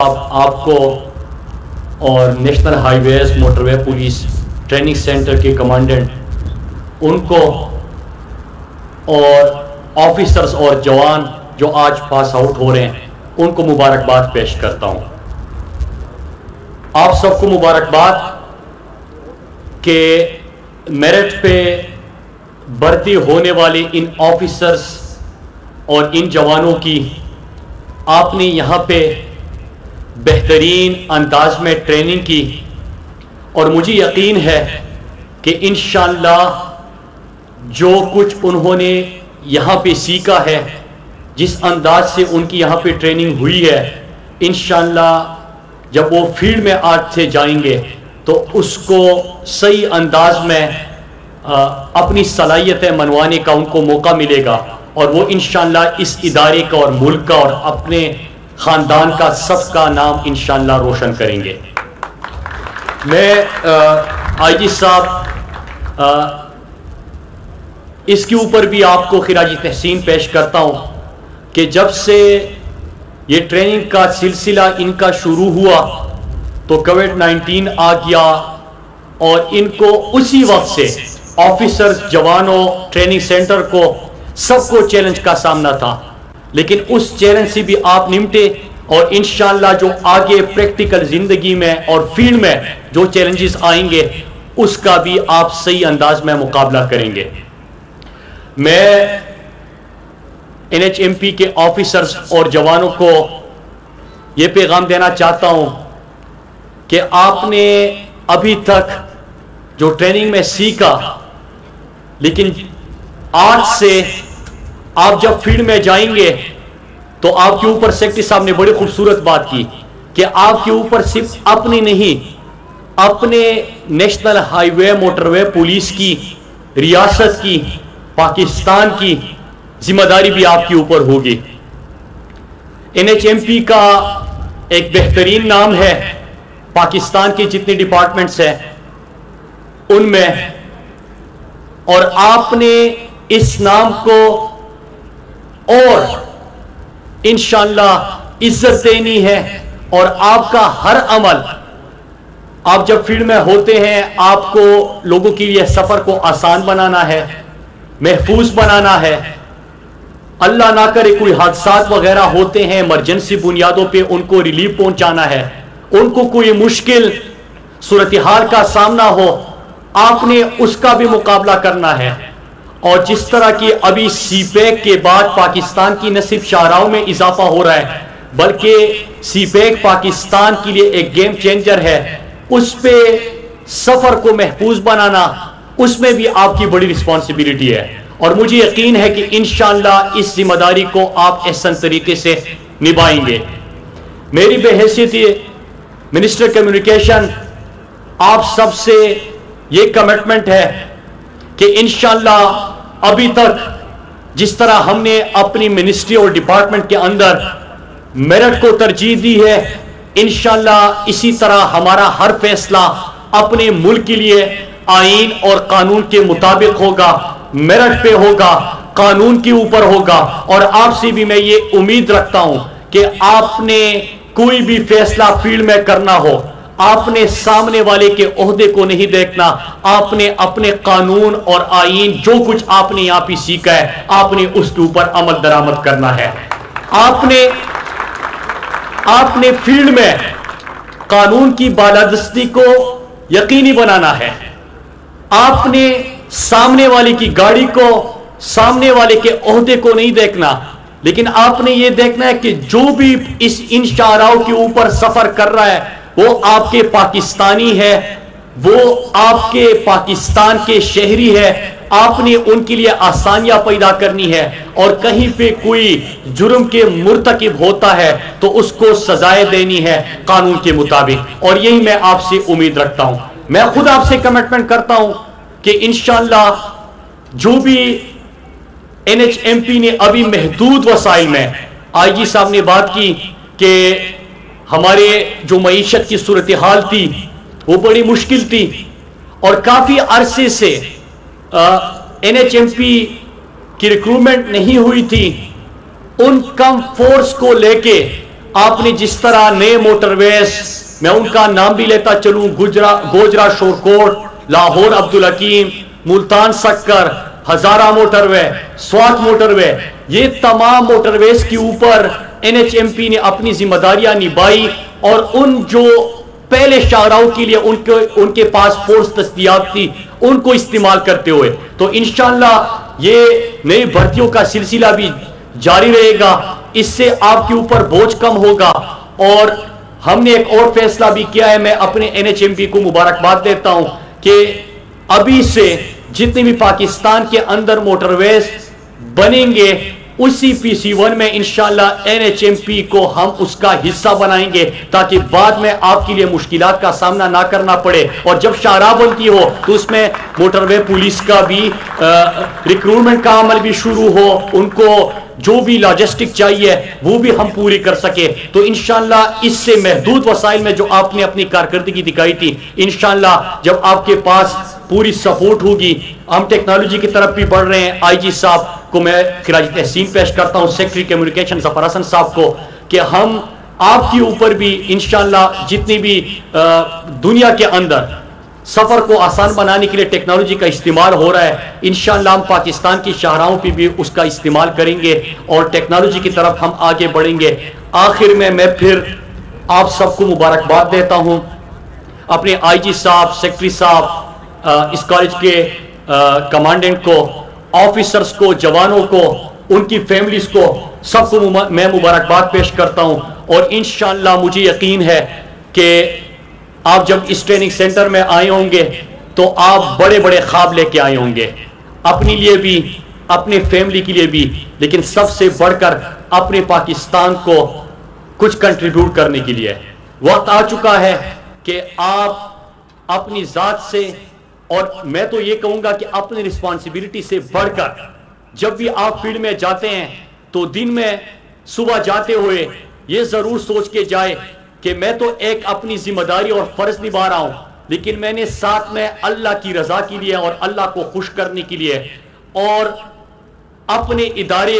آپ کو اور نیشنل ہائی ویز موٹر وے پولیس ٹریننگ سینٹر کے کمانڈنٹ ان کو اور آفیسرز اور جوان جو آج پاس آؤٹ ہو رہے ہیں ان کو مبارکباد پیش کرتا ہوں. آپ سب کو مبارکباد کہ میرٹ پہ بھرتی ہونے والے ان آفیسرز اور ان جوانوں کی آپ نے یہاں پہ بہترین انداز میں ٹریننگ کی اور مجھے یقین ہے کہ انشاءاللہ جو کچھ انہوں نے یہاں پہ سیکھا ہے، جس انداز سے ان کی یہاں پہ ٹریننگ ہوئی ہے، انشاءاللہ جب وہ فیلڈ میں آج سے جائیں گے تو اس کو صحیح انداز میں اپنی صلاحیتیں منوانے کا ان کو موقع ملے گا اور وہ انشاءاللہ اس ادارے کا اور ملک کا اور اپنے خاندان کا سب کا نام انشاءاللہ روشن کریں گے. میں آئی جی صاحب اس کے اوپر بھی آپ کو خراج تحسین پیش کرتا ہوں کہ جب سے یہ ٹریننگ کا سلسلہ ان کا شروع ہوا تو کووڈ-19 آ گیا اور ان کو اسی وقت سے آفیسرز، جوانوں، ٹریننگ سینٹر کو سب کو چیلنج کا سامنا تھا، لیکن اس چیلنج سے بھی آپ نمٹے اور انشاءاللہ جو آگے پریکٹیکل زندگی میں اور فیلڈ میں جو چیلنجز آئیں گے اس کا بھی آپ صحیح انداز میں مقابلہ کریں گے. میں NHMP کے آفیسرز اور جوانوں کو یہ پیغام دینا چاہتا ہوں کہ آپ نے ابھی تک جو ٹریننگ میں سیکھا، لیکن آج سے آپ جب فیلڈ میں جائیں گے تو آپ کے اوپر سیکرٹری صاحب نے بڑی خوبصورت بات کی کہ آپ کے اوپر صرف اپنی نہیں، اپنے نیشنل ہائی وے موٹر وے پولیس کی، ریاست کی، پاکستان کی ذمہ داری بھی آپ کے اوپر ہوگی. NHMP کا ایک بہترین نام ہے پاکستان کے جتنے ڈپارٹمنٹس ہیں ان میں، اور آپ نے اس نام کو اور انشاءاللہ عزت دینی ہے اور آپ کا ہر عمل، آپ جب فیلڈ میں ہوتے ہیں آپ کو لوگوں کے لیے سفر کو آسان بنانا ہے، محفوظ بنانا ہے. اللہ نہ کرے کوئی حادثات وغیرہ ہوتے ہیں، ایمرجنسی بنیادوں پہ ان کو ریلیف پہنچانا ہے، ان کو کوئی مشکل صورتحال کا سامنا ہو آپ نے اس کا بھی مقابلہ کرنا ہے. اور جس طرح کی ابھی سی پیک کے بعد پاکستان کی نہ صرف شاہراہوں میں اضافہ ہو رہا ہے بلکہ سی پیک پاکستان کے لیے ایک گیم چینجر ہے، اس پہ سفر کو محفوظ بنانا اس میں بھی آپ کی بڑی رسپانسبلٹی ہے اور مجھے یقین ہے کہ انشاءاللہ اس ذمہ داری کو آپ احسن طریقے سے نبھائیں گے. میری بحیثیت منسٹر کمیونیکیشن آپ سب سے یہ کمٹمنٹ ہے کہ انشاءاللہ ابھی تک جس طرح ہم نے اپنی منسٹری اور ڈپارٹمنٹ کے اندر میرٹ کو ترجیح دی ہے، انشاءاللہ اسی طرح ہمارا ہر فیصلہ اپنے ملک کے لیے آئین اور قانون کے مطابق ہوگا، میرٹ پہ ہوگا، قانون کے اوپر ہوگا. اور آپ سے بھی میں یہ امید رکھتا ہوں کہ آپ نے کوئی بھی فیصلہ فیلڈ میں کرنا ہو، آپ نے سامنے والے کے عہدے کو نہیں دیکھنا، آپ نے اپنے قانون اور آئین جو کچھ آپ نے یہاں پہ سیکھا ہے آپ نے اس کے اوپر عمل درآمد کرنا ہے. آپ نے فیلڈ میں قانون کی بالادستی کو یقینی بنانا ہے. آپ نے سامنے والے کی گاڑی کو، سامنے والے کے عہدے کو نہیں دیکھنا، لیکن آپ نے یہ دیکھنا ہے کہ جو بھی ان شاہراہوں کے اوپر سفر کر رہا ہے وہ آپ کے پاکستانی ہے، وہ آپ کے پاکستان کے شہری ہے. آپ نے ان کے لیے آسانیاں پیدا کرنی ہے اور کہیں پہ کوئی جرم کے مرتکب ہوتا ہے تو اس کو سزائیں دینی ہے قانون کے مطابق، اور یہی میں آپ سے امید رکھتا ہوں. میں خود آپ سے کمٹمنٹ کرتا ہوں کہ انشاءاللہ جو بھی NHMP نے ابھی محدود وسائل میں، آئی جی صاحب نے بات کی کہ ہمارے جو معیشت کی صورتحال تھی وہ بڑی مشکل تھی اور کافی عرصے سے NHMP کی ریکروٹمنٹ نہیں ہوئی تھی. ان کم فورس کو لے کے آپ نے جس طرح نئے موٹر ویز، میں ان کا نام بھی لیتا چلوں، گوجرا شورکوٹ، لاہور عبدالحکیم، ملتان سکر، ہزارہ موٹر وے، سوات موٹر وے، یہ تمام موٹر ویز کے اوپر NHMP نے اپنی ذمہ داریاں نبھائی، اور ان جو پہلے شاہراہوں کے لیے ان کے پاس فورس دستیاب تھی ان کو استعمال کرتے ہوئے، تو انشاءاللہ یہ نئی بھرتیوں کا سلسلہ بھی جاری رہے گا، اس سے آپ کے اوپر بوجھ کم ہوگا۔ اور ہم نے ایک اور فیصلہ بھی کیا ہے، میں اپنے NHMP کو مبارکباد دیتا ہوں کہ ابھی سے جتنے بھی پاکستان کے اندر موٹر ویز بنیں گے اسی PC1 میں انشاءاللہ NHMP کو ہم اس کا حصہ بنائیں گے، تاکہ بعد میں آپ کے لیے مشکلات کا سامنا نہ کرنا پڑے، اور جب شاہراہ بنتی ہو تو اس میں موٹر وے پولیس کا بھی ریکروٹمنٹ کا عمل بھی شروع ہو، ان کو جو بھی لاجسٹک چاہیے وہ بھی ہم پوری کر سکے۔ تو انشاءاللہ اس سے محدود وسائل میں جو آپ نے اپنی کارکردگی دکھائی تھی، انشاءاللہ جب آپ کے پاس پوری سپورٹ ہوگی، ہم ٹیکنالوجی کی طرف بھی بڑھ رہے ہیں۔ IG صاحب کو میں خراج تحسین پیش کرتا ہوں، سیکرٹری کمیونیکیشن ظفر حسن صاحب کو، کہ ہم آپ کے اوپر بھی انشاءاللہ جتنی بھی دنیا کے اندر سفر کو آسان بنانے کے لیے ٹیکنالوجی کا استعمال ہو رہا ہے، انشاءاللہ ہم پاکستان کی شاہراہوں پہ بھی اس کا استعمال کریں گے اور ٹیکنالوجی کی طرف ہم آگے بڑھیں گے۔ آخر میں پھر آپ سب کو مبارکباد دیتا ہوں، اپنے IG صاحب، سیکرٹری صاحب، اس کالج کے کمانڈنٹ کو، آفیسرز کو، جوانوں کو، ان کی فیملیز کو، سب کو میں مبارکباد پیش کرتا ہوں، اور انشاءاللہ مجھے یقین ہے کہ آپ جب اس ٹریننگ سینٹر میں آئے ہوں گے تو آپ بڑے بڑے خواب لے کے آئے ہوں گے، اپنے لیے بھی، اپنے فیملی کے لیے بھی، لیکن سب سے بڑھ کر اپنے پاکستان کو کچھ کنٹریبیوٹ کرنے کے لیے۔ وقت آ چکا ہے کہ آپ اپنی ذات سے، اور میں تو یہ کہوں گا کہ اپنی رسپانسبلٹی سے بڑھ کر جب بھی آپ فیلڈ میں جاتے ہیں تو دن میں صبح جاتے ہوئے یہ ضرور سوچ کے جائے کہ میں تو ایک اپنی ذمہ داری اور فرض نبھا رہا ہوں، لیکن میں نے ساتھ میں اللہ کی رضا کے لیے اور اللہ کو خوش کرنے کے لیے اور اپنے ادارے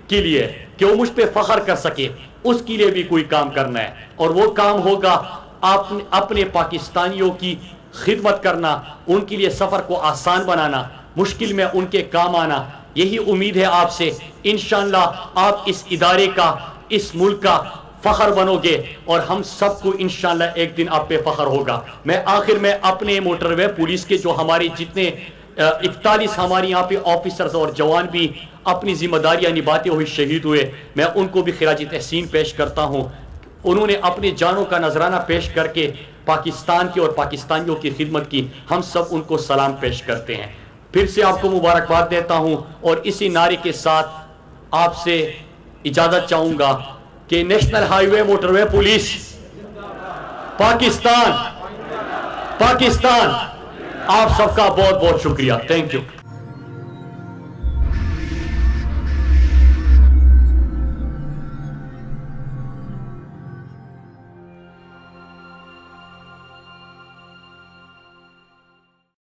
کے لیے کہ وہ مجھ پہ فخر کر سکے، اس کے لیے بھی کوئی کام کرنا ہے، اور وہ کام ہوگا اپنے پاکستانیوں کی خدمت کرنا، ان کے لیے سفر کو آسان بنانا، مشکل میں ان کے کام آنا۔ یہی امید ہے آپ سے، انشاءاللہ آپ اس ادارے کا، اس ملک کا فخر بنو گے، اور ہم سب کو انشاءاللہ ایک دن آپ پہ فخر ہوگا۔ میں آخر میں اپنے موٹر وے پولیس کے جو ہماری جتنے 41 ہمارے یہاں پہ آفیسرز اور جوان بھی اپنی ذمہ داریاں نبھاتے ہوئے شہید ہوئے، میں ان کو بھی خراج تحسین پیش کرتا ہوں۔ انہوں نے اپنی جانوں کا نذرانہ پیش کر کے پاکستان کی اور پاکستانیوں کی خدمت کی، ہم سب ان کو سلام پیش کرتے ہیں۔ پھر سے آپ کو مبارکباد دیتا ہوں، اور اسی نعرے کے ساتھ آپ سے اجازت چاہوں گا کہ نیشنل ہائی وے موٹر وے پولیس پاکستان، آپ سب کا بہت بہت شکریہ، تھینک یو۔